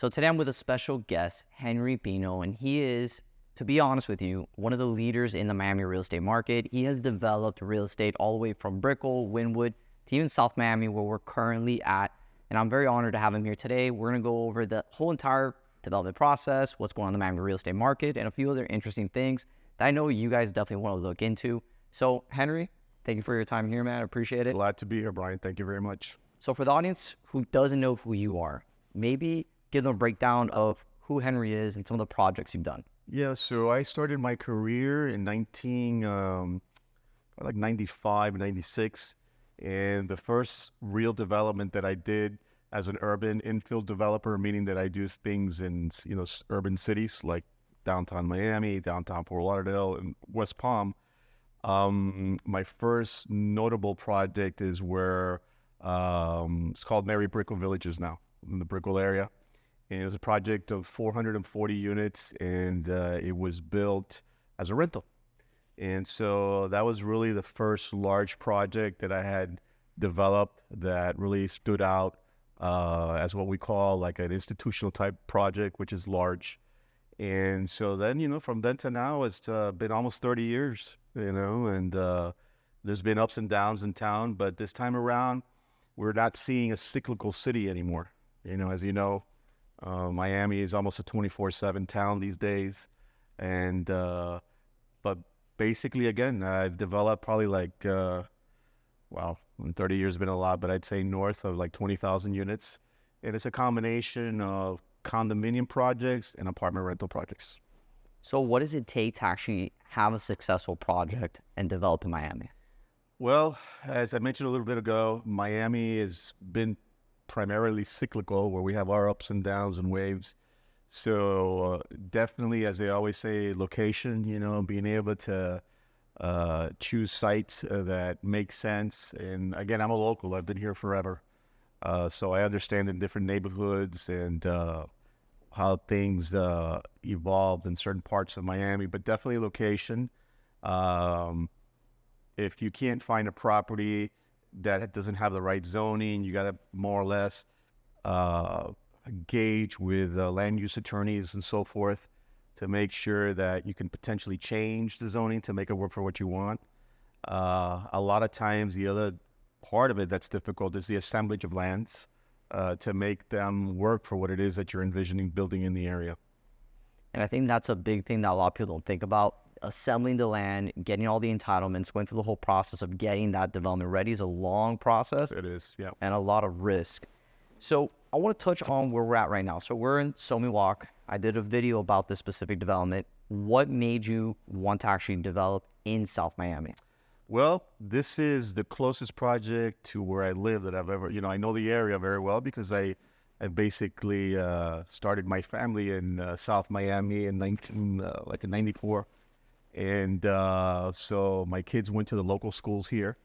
So today I'm with a special guest, Henry Pino, and he is, to be honest with you, one of the leaders in the Miami real estate market. He has developed real estate all the way from Brickell, Wynwood, to even South Miami, where we're currently at. And I'm very honored to have him here today. We're going to go over the whole entire development process, what's going on in the Miami real estate market, and a few other interesting things that I know you guys definitely want to look into. So, Henry, thank you for your time here, man. I appreciate it. Glad to be here, Brian. Thank you very much. So for the audience who doesn't know who you are, maybe give them a breakdown of who Henry is and some of the projects you've done. Yeah, so I started my career in 95, 96. And the first real development that I did as an urban infill developer, meaning that I do things in, urban cities like downtown Miami, downtown Fort Lauderdale, and West Palm. My first notable project is where it's called Mary Brickell Villages now, in the Brickell area. And it was a project of 440 units, and it was built as a rental. And so that was really the first large project that I had developed that really stood out as what we call like an institutional type project, which is large. And so then, from then to now, it's been almost 30 years, and there's been ups and downs in town. But this time around, we're not seeing a cyclical city anymore. As you know, Miami is almost a 24/7 town these days. And but basically, again, I've developed probably like, in 30 years, it's been a lot, but I'd say north of like 20,000 units. And it's a combination of condominium projects and apartment rental projects. So what does it take to actually have a successful project and develop in Miami? Well, as I mentioned a little bit ago, Miami has been primarily cyclical, where we have our ups and downs and waves. So definitely, as they always say, location, being able to choose sites that make sense. And again, I'm a local. I've been here forever. So I understand the different neighborhoods and how things evolved in certain parts of Miami, but definitely location. If you can't find a property that doesn't have the right zoning, you got to more or less gauge with land use attorneys and so forth to make sure that you can potentially change the zoning to make it work for what you want. A lot of times, the other part of it that's difficult is the assemblage of lands to make them work for what it is that you're envisioning building in the area. And I think that's a big thing that a lot of people don't think about. Assembling the land, getting all the entitlements, going through the whole process of getting that development ready is a long process. It is, yeah. And a lot of risk. So I want to touch on where we're at right now. So we're in Somi Walk. I did a video about this specific development. What made you want to actually develop in South Miami? Well, this is the closest project to where I live that I've ever, I know the area very well because I basically started my family in South Miami in 94. And so my kids went to the local schools here.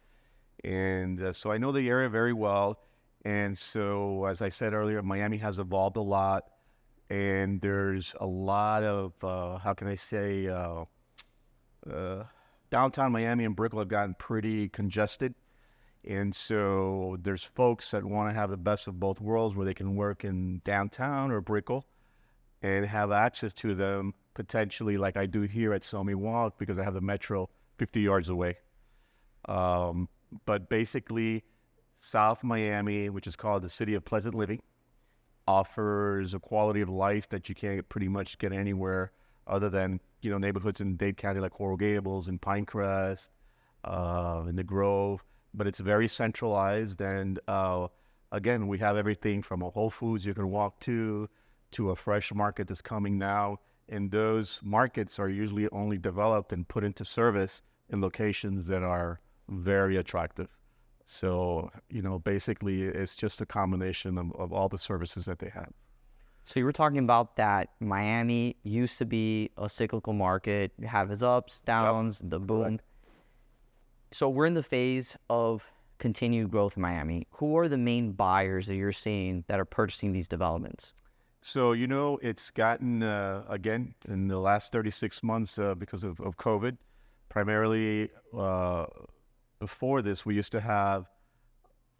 And so I know the area very well. And so, as I said earlier, Miami has evolved a lot. And there's a lot of, downtown Miami and Brickell have gotten pretty congested. And so there's folks that want to have the best of both worlds, where they can work in downtown or Brickell and have access to them potentially like I do here at Somi Walk, because I have the metro 50 yards away. But basically, South Miami, which is called the City of Pleasant Living, offers a quality of life that you can't pretty much get anywhere other than, neighborhoods in Dade County like Coral Gables and Pinecrest, in the Grove. But it's very centralized. And again, we have everything from a Whole Foods you can walk to a fresh market that's coming now. And those markets are usually only developed and put into service in locations that are very attractive. So, basically it's just a combination of all the services that they have. So you were talking about that Miami used to be a cyclical market, have its ups, downs, the boom. Correct. So we're in the phase of continued growth in Miami. Who are the main buyers that you're seeing that are purchasing these developments? So, it's gotten, again, in the last 36 months because of COVID, primarily before this, we used to have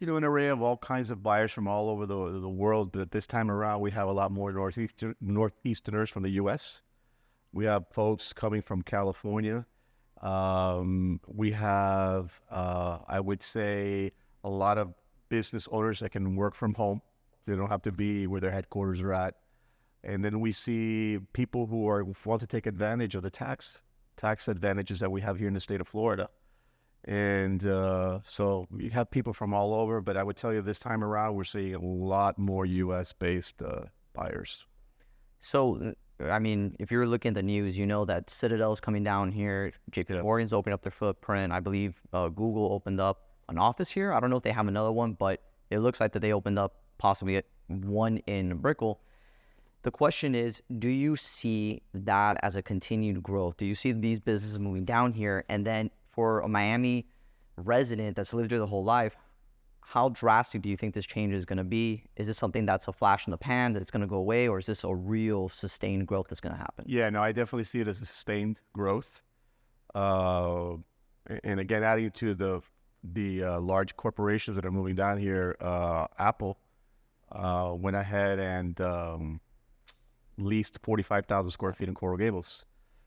An array of all kinds of buyers from all over the world. But this time around, we have a lot more Northeasterners from the U.S. We have folks coming from California. We have, I would say, a lot of business owners that can work from home. They don't have to be where their headquarters are at. And then we see people who want to take advantage of the tax advantages that we have here in the state of Florida. And so we have people from all over, but I would tell you this time around, we're seeing a lot more U.S.-based buyers. So, I mean, if you're looking at the news, you know that Citadel's coming down here. JP Morgan's opening up their footprint. I believe Google opened up an office here. I don't know if they have another one, but it looks like that they opened up possibly one in Brickell. The question is, do you see that as a continued growth? Do you see these businesses moving down here? And then for a Miami resident that's lived here the whole life, how drastic do you think this change is going to be? Is this something that's a flash in the pan that it's going to go away, or is this a real sustained growth that's going to happen? Yeah, no, I definitely see it as a sustained growth. And again, adding to the large corporations that are moving down here, Apple went ahead and leased 45,000 square feet in Coral Gables.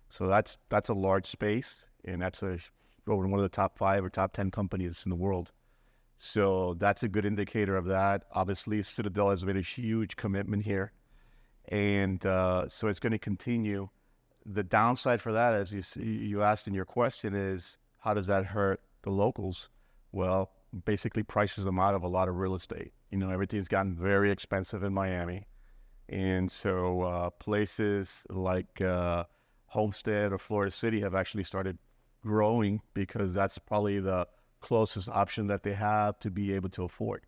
So that's a large space, and that's over one of the top 5 or top 10 companies in the world. So that's a good indicator of that. Obviously, Citadel has made a huge commitment here, and so it's going to continue. The downside for that, as you asked in your question, is how does that hurt the locals? Well, basically prices them out of a lot of real estate. Everything's gotten very expensive in Miami. And so places like Homestead or Florida City have actually started growing because that's probably the closest option that they have to be able to afford.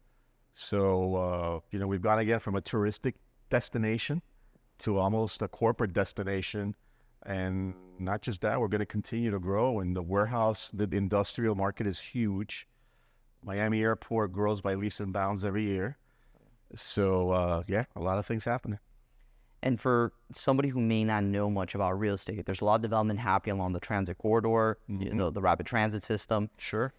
So, we've gone again from a touristic destination to almost a corporate destination. And not just that, we're going to continue to grow. And the industrial market is huge. Miami Airport grows by leaps and bounds every year. So, a lot of things happening. And for somebody who may not know much about real estate, there's a lot of development happening along the transit corridor, the rapid transit system. Sure.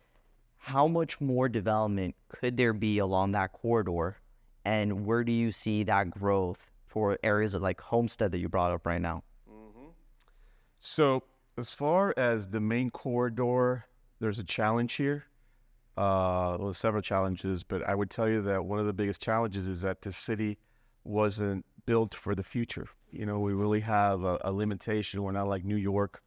How much more development could there be along that corridor? And where do you see that growth for areas like Homestead that you brought up right now? So as far as the main corridor, there's a challenge here. Several challenges, but I would tell you that one of the biggest challenges is that the city wasn't built for the future. We really have a limitation. We're not like New York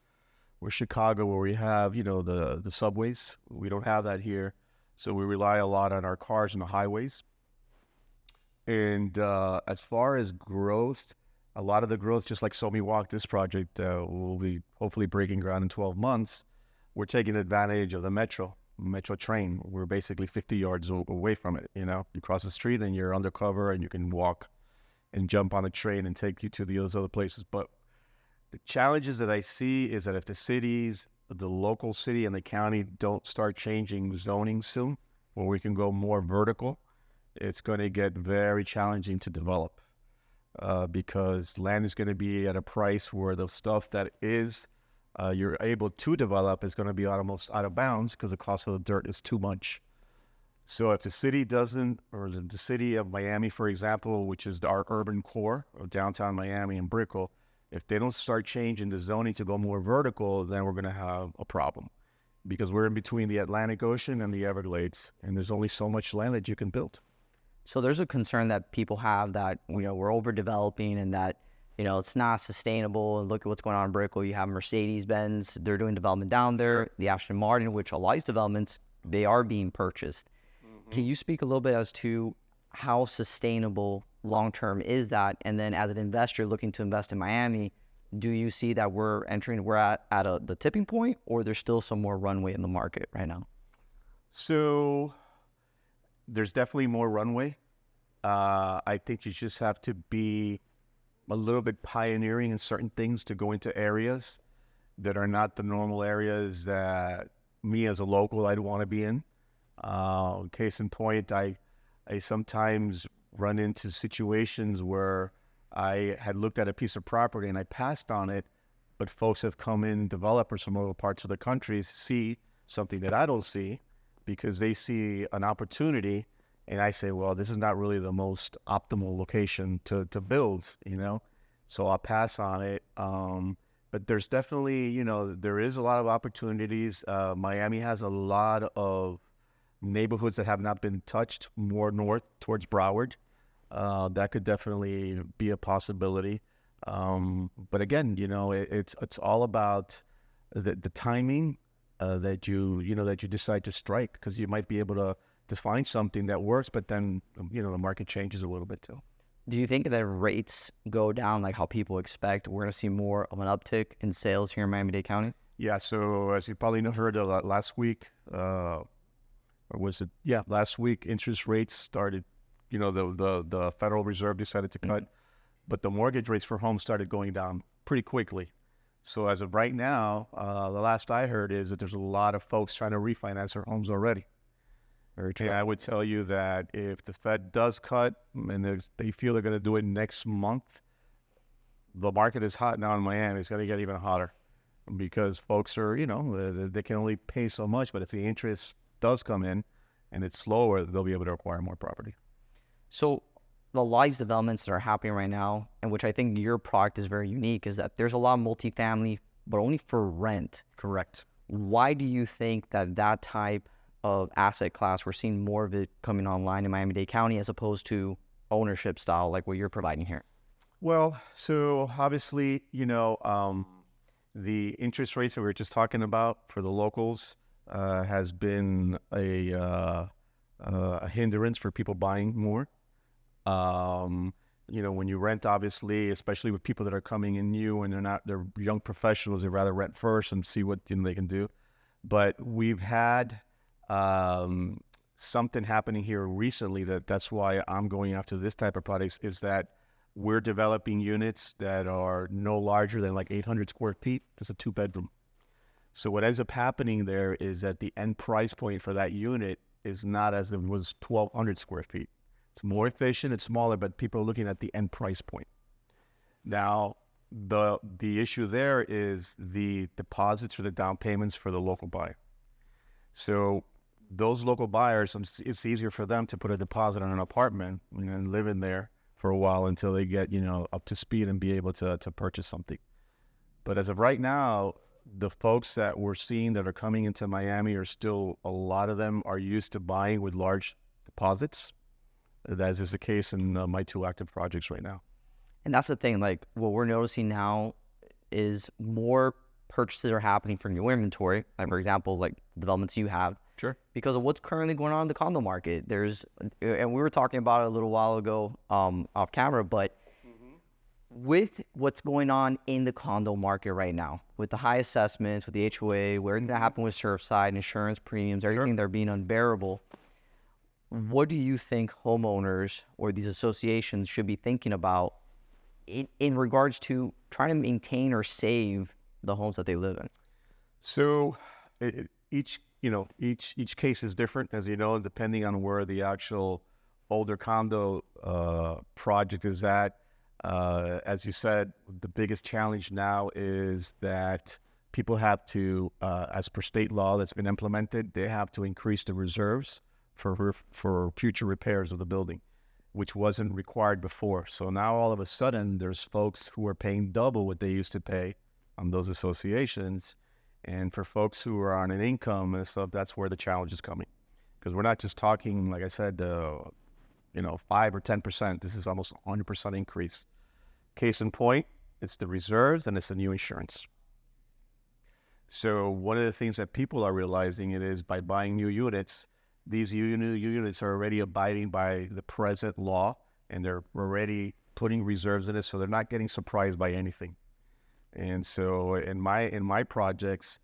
or Chicago where we have, the subways. We don't have that here. So we rely a lot on our cars and the highways. And as far as growth, a lot of the growth, just like So Me Walk, this project will be hopefully breaking ground in 12 months. We're taking advantage of the metro train. We're basically 50 yards away from it. You cross the street and you're undercover and you can walk and jump on a train and take you to those other places. But the challenges that I see is that if the local city and the county don't start changing zoning soon, where we can go more vertical, it's going to get very challenging to develop because land is going to be at a price where the stuff that is you're able to develop is going to be almost out of bounds because the cost of the dirt is too much. So if the city doesn't, or the city of Miami, for example, which is our urban core of downtown Miami and Brickell, if they don't start changing the zoning to go more vertical, then we're going to have a problem because we're in between the Atlantic Ocean and the Everglades, and there's only so much land that you can build. So there's a concern that people have that, we're overdeveloping and that, it's not sustainable. And look at what's going on in Brickell. You have Mercedes-Benz. They're doing development down there. Sure. The Aston Martin, which a lot of these developments, they are being purchased. Can you speak a little bit as to how sustainable long-term is that? And then as an investor looking to invest in Miami, do you see that we're at the tipping point, or there's still some more runway in the market right now? So there's definitely more runway. I think you just have to be a little bit pioneering in certain things to go into areas that are not the normal areas that me as a local I'd want to be in. Case in point, I sometimes run into situations where I had looked at a piece of property and I passed on it, but folks have come in, developers from other parts of the country, see something that I don't see, because they see an opportunity, and I say, well, this is not really the most optimal location to build, so I'll pass on it. But there's definitely, there is a lot of opportunities. Miami has a lot of neighborhoods that have not been touched, more north towards Broward. That could definitely be a possibility. But again, it's all about the timing that you decide to strike, because you might be able to find something that works, but then the market changes a little bit too. Do you think that rates go down like how people expect, we're going to see more of an uptick in sales here in Miami-Dade County? Yeah. So as you probably heard last week, last week, interest rates started. The Federal Reserve decided to cut, but the mortgage rates for homes started going down pretty quickly. So as of right now, the last I heard is that there's a lot of folks trying to refinance their homes already. Very true. And I would tell you that if the Fed does cut, and they feel they're going to do it next month, the market is hot now in Miami. It's going to get even hotter, because folks are, they can only pay so much. But if the interest does come in and it's slower, they'll be able to acquire more property. So the large developments that are happening right now, and which I think your product is very unique, is that there's a lot of multifamily, but only for rent. Correct. Why do you think that type of asset class, we're seeing more of it coming online in Miami-Dade County as opposed to ownership style like what you're providing here? Well, so obviously, the interest rates that we were just talking about for the locals has been a hindrance for people buying more. When you rent, obviously, especially with people that are coming in new and they're young professionals, they'd rather rent first and see what they can do. But we've had something happening here recently that's why I'm going after this type of products, is that we're developing units that are no larger than like 800 square feet. It's a 2-bedroom. So what ends up happening there is that the end price point for that unit is not as if it was 1,200 square feet. It's more efficient, it's smaller, but people are looking at the end price point. Now, the issue there is the deposits or the down payments for the local buyer. So those local buyers, it's easier for them to put a deposit on an apartment and live in there for a while until they get, up to speed and be able to purchase something. But as of right now, the folks that we're seeing that are coming into Miami are still, a lot of them are used to buying with large deposits. That is the case in my 2 active projects right now. And that's the thing, like what we're noticing now is more purchases are happening for new inventory. Like for example, like the developments you have. Sure. Because of what's currently going on in the condo market. And we were talking about it a little while ago off camera, but with what's going on in the condo market right now, with the high assessments, with the HOA, where everything that happened with Surfside, insurance premiums, everything, they're being unbearable. What do you think homeowners or these associations should be thinking about in regards to trying to maintain or save the homes that they live in? So each case is different, as you know, depending on where the actual older condo project is at. As you said, the biggest challenge now is that people have to, as per state law that's been implemented, they have to increase the reserves for future repairs of the building, which wasn't required before. So now all of a sudden, there's folks who are paying double what they used to pay on those associations. And for folks who are on an income and stuff, that's where the challenge is coming. Because we're not just talking, like I said, 5 or 10%. This is almost 100% increase. Case in point, it's the reserves and it's the new insurance. So one of the things that people are realizing it is by buying new units, these new units are already abiding by the present law, and they're already putting reserves in it, so they're not getting surprised by anything. And so in my projects,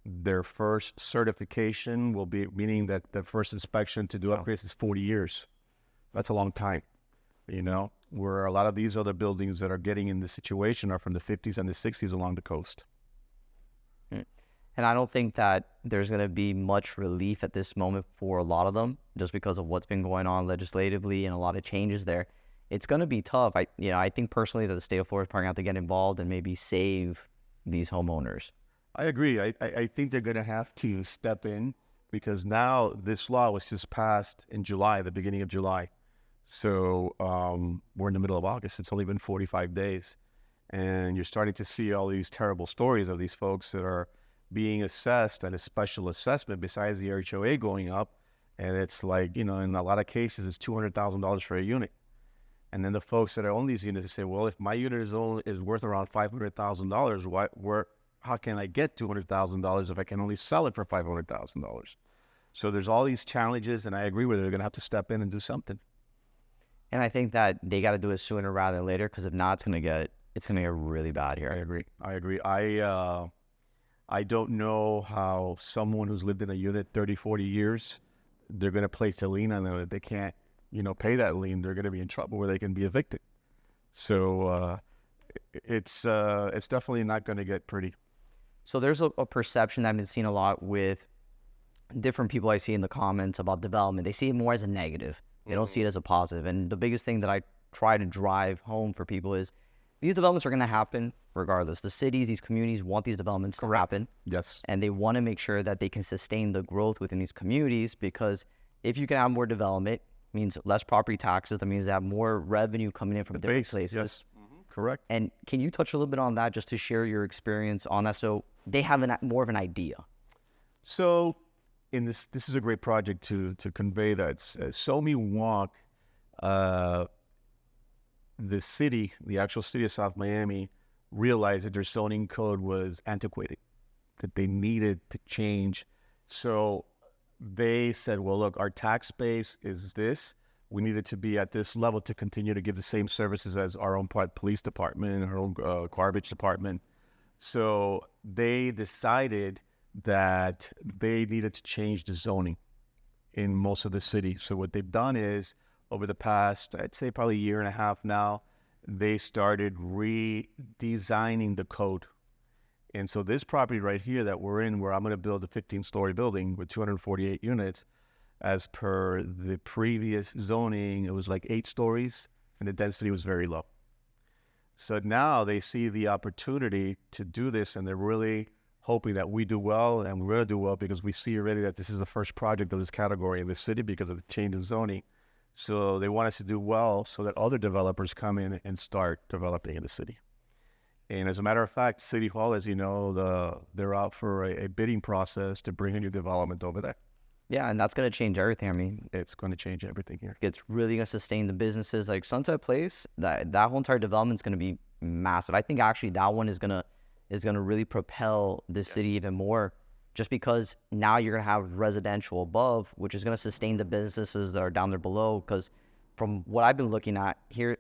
their first certification will be, meaning that the first inspection to do upgrades is 40 years. That's a long time, where a lot of these other buildings that are getting in this situation are from the 50s and the 60s along the coast. And I don't think that there's going to be much relief at this moment for a lot of them, just because of what's been going on legislatively and a lot of changes there. It's going to be tough. I think personally that the state of Florida is probably going to have to get involved and maybe save these homeowners. I agree. I think they're going to have to step in because now this law was just passed in July, the beginning of July. So we're in the middle of August. It's only been 45 days. And you're starting to see all these terrible stories of these folks that are being assessed at a special assessment besides the HOA going up. And it's like, in a lot of cases, it's $200,000 for a unit. And then the folks that own these units say, well, if my unit is worth around $500,000, how can I get $200,000 if I can only sell it for $500,000? So there's all these challenges, and I agree with it. They're going to have to step in and do something. And I think that they got to do it sooner rather than later, because if not, it's gonna get really bad here. I agree. I don't know how someone who's lived in a unit 30, 40 years, they're going to place a lien on them. If they can't, pay that lien, they're going to be in trouble where they can be evicted. So it's definitely not going to get pretty. So there's a perception that I've been seeing a lot with different people I see in the comments about development. They see it more as a negative. They don't see it as a positive. And the biggest thing that I try to drive home for people is these developments are going to happen regardless. The cities, these communities want these developments to happen. Yes. And they want to make sure that they can sustain the growth within these communities, because if you can have more development, it means less property taxes. That means they have more revenue coming in from different places. Yes. Correct. And can you touch a little bit on that, just to share your experience on that, so they have more of an idea? So this is a great project to convey that. So me walk, the actual city of South Miami, realized that their zoning code was antiquated, that they needed to change. So they said, well, look, our tax base is this. We needed to be at this level to continue to give the same services as our own police department, our own garbage department. So they decided that they needed to change the zoning in most of the city. So what they've done is, over the past, I'd say probably a year and a half now, they started redesigning the code. And so this property right here that we're in, where I'm going to build a 15-story building with 248 units, as per the previous zoning, it was like 8 stories, and the density was very low. So now they see the opportunity to do this, and they're really hoping that we do well, and we're going to do well, because we see already that this is the first project of this category in the city because of the change in zoning. So they want us to do well so that other developers come in and start developing in the city. And as a matter of fact, City Hall, as you know, they're out for a bidding process to bring a new development over there. Yeah, and that's going to change everything. I mean, it's going to change everything here. It's really going to sustain the businesses. Like Sunset Place, that whole entire development is going to be massive. I think actually that one is going to really propel this city even more, just because now you're going to have residential above, which is going to sustain the businesses that are down there below. Because from what I've been looking at here,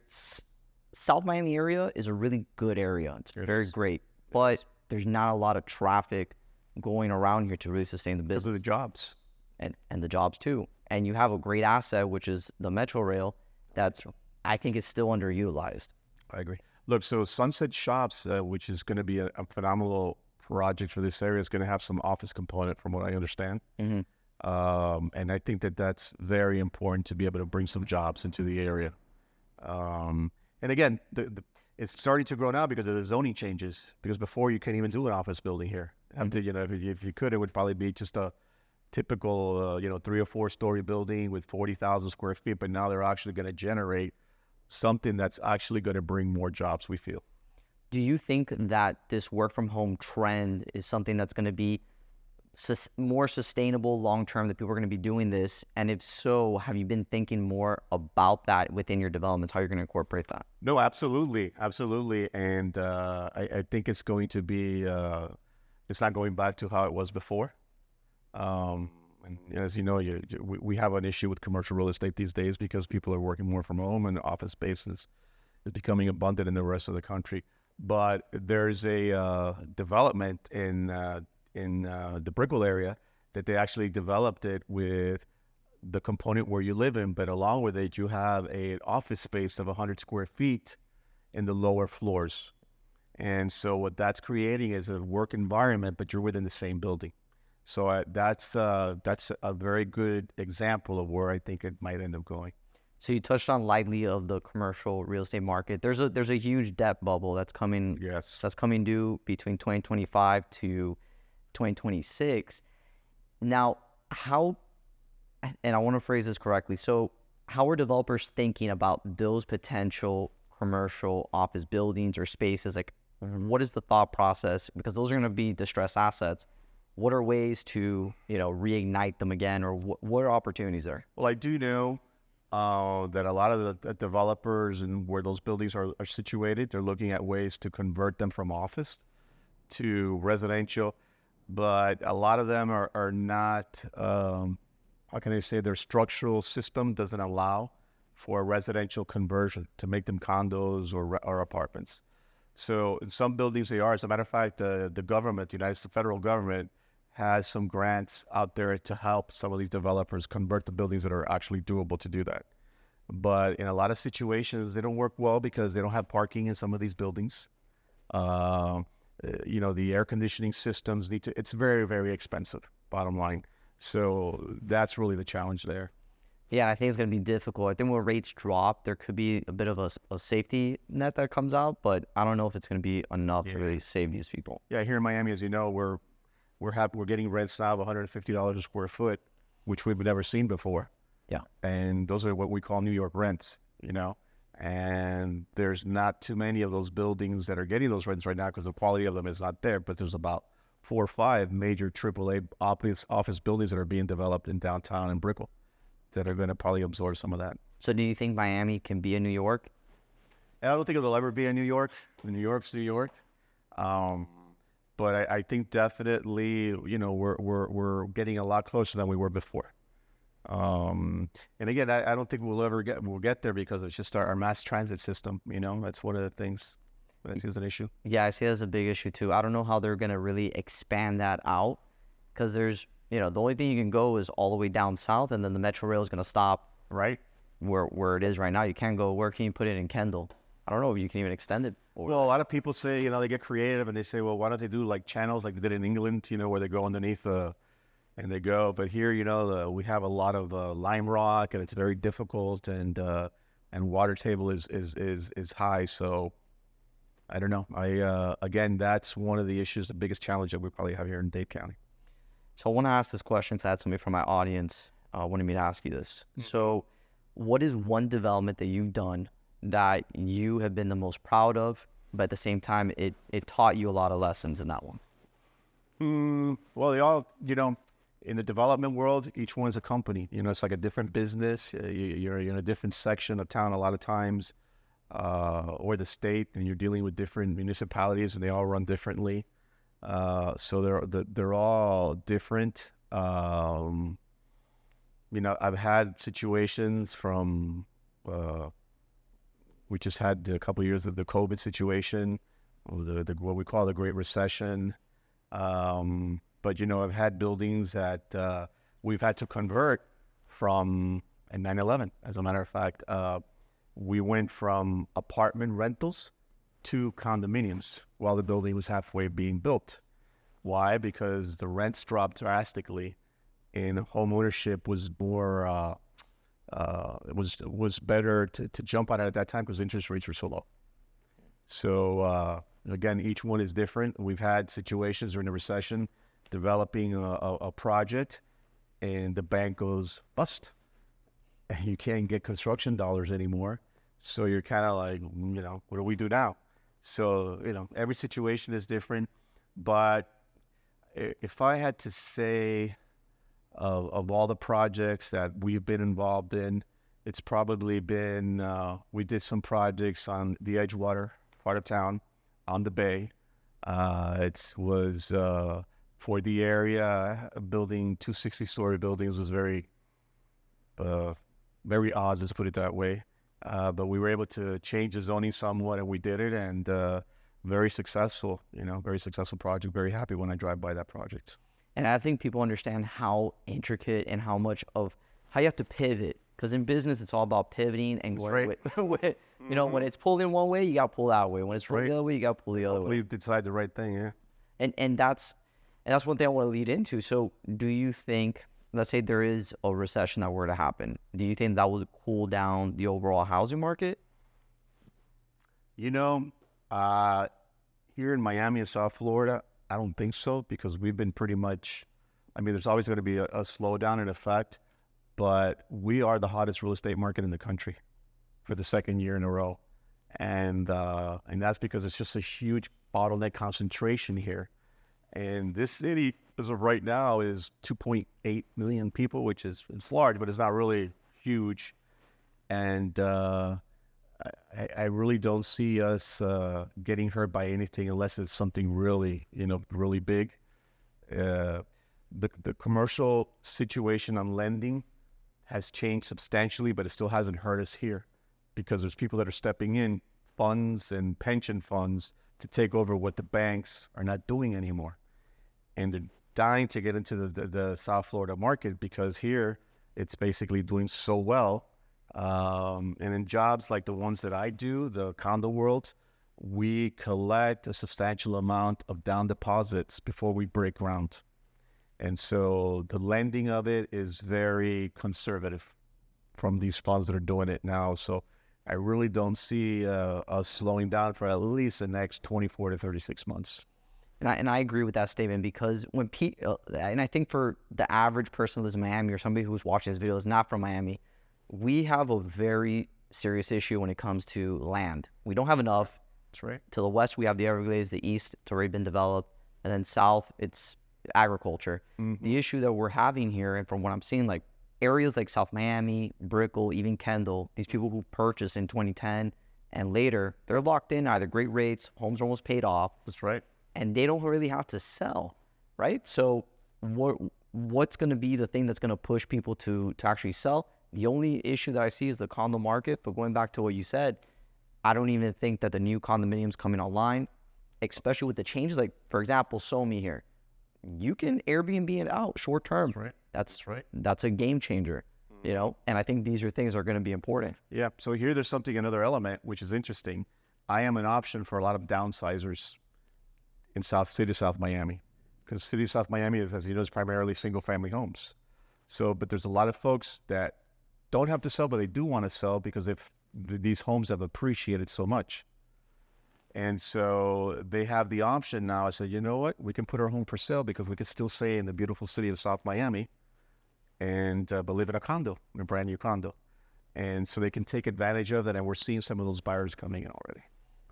South Miami area is a really good area. It's very great, but there's not a lot of traffic going around here to really sustain the business. Because of the jobs. And the jobs too. And you have a great asset, which is the Metro Rail, that's, I think, is still underutilized. I agree. Look, so Sunset Shops, which is going to be a phenomenal project for this area, is going to have some office component, from what I understand. Mm-hmm. And I think that that's very important to be able to bring some jobs into the area. And again, it's starting to grow now because of the zoning changes. Because before, you can't even do an office building here. If you could, it would probably be just a typical, 3 or 4 story building with 40,000 square feet. But now they're actually going to generate something that's actually going to bring more jobs, we feel. Do you think that this work from home trend is something that's going to be more sustainable long term, that people are going to be doing this? And if so, have you been thinking more about that within your developments, how you're going to incorporate that? No, absolutely. And I think it's going to be, it's not going back to how it was before. And as you know, we have an issue with commercial real estate these days because people are working more from home, and office space is becoming abundant in the rest of the country. But there's a development in the Brickell area that they actually developed it with the component where you live in, but along with it, you have an office space of 100 square feet in the lower floors. And so what that's creating is a work environment, but you're within the same building. So that's a very good example of where I think it might end up going. So you touched on lightly of the commercial real estate market. There's a huge debt bubble that's coming. Yes. That's coming due between 2025 to 2026. Now, how, and I want to phrase this correctly. So how are developers thinking about those potential commercial office buildings or spaces? Like, what is the thought process? Because those are going to be distressed assets. What are ways to, reignite them again, or what are opportunities there? Well, I do know that a lot of the developers and where those buildings are situated, they're looking at ways to convert them from office to residential, but a lot of them are not, how can I say, their structural system doesn't allow for a residential conversion to make them condos or apartments. So in some buildings they are. As a matter of fact, the government, the United States federal government, has some grants out there to help some of these developers convert the buildings that are actually doable to do that. But in a lot of situations, they don't work well because they don't have parking in some of these buildings. The air conditioning systems it's very, very expensive, bottom line. So that's really the challenge there. Yeah, I think it's going to be difficult. I think when rates drop, there could be a bit of a safety net that comes out, but I don't know if it's going to be enough to really save these people. Yeah, here in Miami, as you know, we're getting rents now of $150 a square foot, which we've never seen before. Yeah. And those are what we call New York rents, and there's not too many of those buildings that are getting those rents right now because the quality of them is not there, but there's about 4 or 5 major AAA office buildings that are being developed in downtown and Brickell that are going to probably absorb some of that. So do you think Miami can be a New York? I don't think it'll ever be a New York. New York's New York. But I think definitely, we're getting a lot closer than we were before. And again, I don't think we'll get there because it's just our mass transit system. That's one of the things that I see as an issue. Yeah, I see that as a big issue too. I don't know how they're going to really expand that out because there's, the only thing you can go is all the way down south, and then the Metro Rail is going to stop right where it is right now. You can't go, where can you put it in Kendall? I don't know if you can even extend it. Well, a lot of people say, they get creative and they say, well, why don't they do like channels like they did in England, where they go underneath and they go. But here, we have a lot of lime rock and it's very difficult and water table is high. So I don't know. Again, that's one of the issues, the biggest challenge that we probably have here in Dade County. So I want to ask this question because I had somebody from my audience wanted me to ask you this. So what is one development that you've done that you have been the most proud of, but at the same time, it taught you a lot of lessons in that one? Well, they all, in the development world, each one's a company. It's like a different business. You're in a different section of town a lot of times, or the state, and you're dealing with different municipalities, and they all run differently. So they're all different. I've had situations from. We just had a couple of years of the COVID situation, what we call the Great Recession. But, I've had buildings that we've had to convert from in 9/11. As a matter of fact, we went from apartment rentals to condominiums while the building was halfway being built. Why? Because the rents dropped drastically and home ownership was more... it was better to jump on it at that time because interest rates were so low. So again, each one is different. We've had situations during the recession developing a project and the bank goes bust and you can't get construction dollars anymore. So you're kind of like, what do we do now? So, every situation is different. But if I had to say of all the projects that we've been involved in, it's probably been, we did some projects on the Edgewater part of town, on the bay. It was for the area, building 2 60-story buildings was very odd, let's put it that way. But we were able to change the zoning somewhat, and we did it, and very successful, very successful project. Very happy when I drive by that project. And I think people understand how intricate and how you have to pivot. Because in business, it's all about pivoting and going with, when it's pulled in one way, you got to pull that way. When it's pulled the other way, you got to pull the other way. You decide the right thing, yeah. And that's one thing I want to lead into. So do you think, let's say there is a recession that were to happen, do you think that would cool down the overall housing market? Here in Miami and South Florida, I don't think so, because we've been pretty much, I mean, there's always going to be a slowdown in effect, but we are the hottest real estate market in the country for the second year in a row. And that's because it's just a huge bottleneck concentration here. And this city, as of right now, is 2.8 million people, which is, it's large, but it's not really huge. And I really don't see us getting hurt by anything unless it's something really, really big. The commercial situation on lending has changed substantially, but it still hasn't hurt us here because there's people that are stepping in, funds and pension funds, to take over what the banks are not doing anymore. And they're dying to get into the South Florida market because here it's basically doing so well. And in jobs like the ones that I do, the condo world, we collect a substantial amount of down deposits before we break ground. And so the lending of it is very conservative from these funds that are doing it now. So I really don't see us slowing down for at least the next 24 to 36 months. And I agree with that statement because when and I think for the average person who lives in Miami or somebody who's watching this video is not from Miami, we have a very serious issue when it comes to land. We don't have enough. That's right. To the west, we have the Everglades. The east, it's already been developed. And then south, it's agriculture. Mm-hmm. The issue that we're having here, and from what I'm seeing, like areas like South Miami, Brickell, even Kendall, these people who purchased in 2010 and later, they're locked in, either great rates, homes are almost paid off. That's right. And they don't really have to sell, right? So what's going to be the thing that's going to push people to actually sell? The only issue that I see is the condo market. But going back to what you said, I don't even think that the new condominiums coming online, especially with the changes, like, for example, SoMe here, you can Airbnb it out short term. That's right. That's right. That's a game changer, and I think these are things that are going to be important. Yeah. So here there's another element, which is interesting. I am an option for a lot of downsizers in South Miami, because City of South Miami is, as you know, is primarily single family homes. So, but there's a lot of folks that don't have to sell, but they do want to sell because if these homes have appreciated so much. And so they have the option now. I said, you know what? We can put our home for sale because we can still stay in the beautiful city of South Miami and but live in a condo, in a brand new condo. And so they can take advantage of that. And we're seeing some of those buyers coming in already.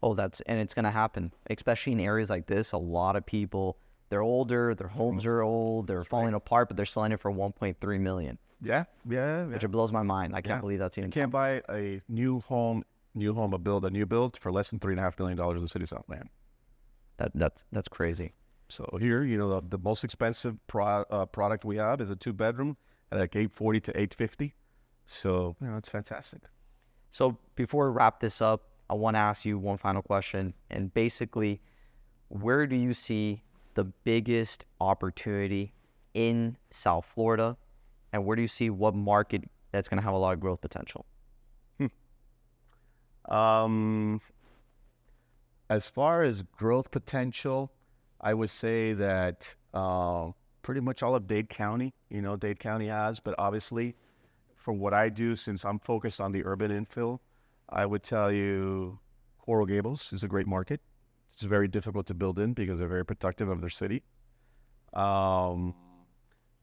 Oh, and it's going to happen, especially in areas like this. A lot of people, they're older, their homes are old, they're falling apart, but they're selling it for $1.3 million. Yeah. Which it blows my mind. I can't believe that's even. You can't buy a new home, a new build for less than $3.5 million in the city of South Miami. That's crazy. So here, the most expensive product we have is a 2-bedroom at like $840 to $850. So it's fantastic. So before we wrap this up, I want to ask you one final question, and basically, where do you see the biggest opportunity in South Florida, and where do you see what market that's going to have a lot of growth potential? As far as growth potential, I would say that pretty much all of Dade County, Dade County has, but obviously for what I do, since I'm focused on the urban infill, I would tell you Coral Gables is a great market. It's very difficult to build in because they're very protective of their city.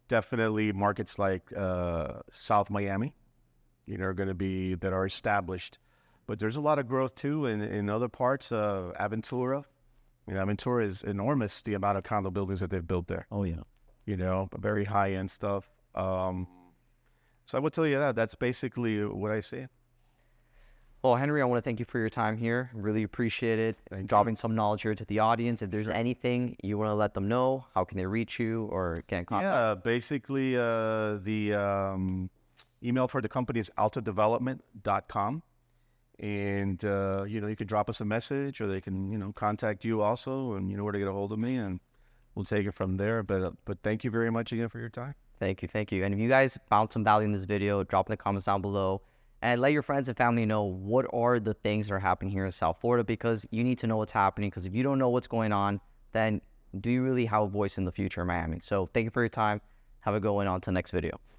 Definitely markets like South Miami, are going to be, that are established. But there's a lot of growth too in other parts. Aventura. Aventura is enormous, the amount of condo buildings that they've built there. Oh, yeah. Very high-end stuff. So I would tell you that's basically what I see. Well, Henry, I want to thank you for your time here. Really appreciate it. Dropping some knowledge here to the audience. If there's anything you want to let them know, how can they reach you or get in contact? Yeah, basically the email for the company is altadevelopment.com. And, you can drop us a message or they can, contact you also, and you know where to get a hold of me, and we'll take it from there. But thank you very much again for your time. Thank you. And if you guys found some value in this video, drop in the comments down below and let your friends and family know what are the things that are happening here in South Florida, because you need to know what's happening, because if you don't know what's going on, then do you really have a voice in the future of Miami? So thank you for your time. Have a good one on to the next video.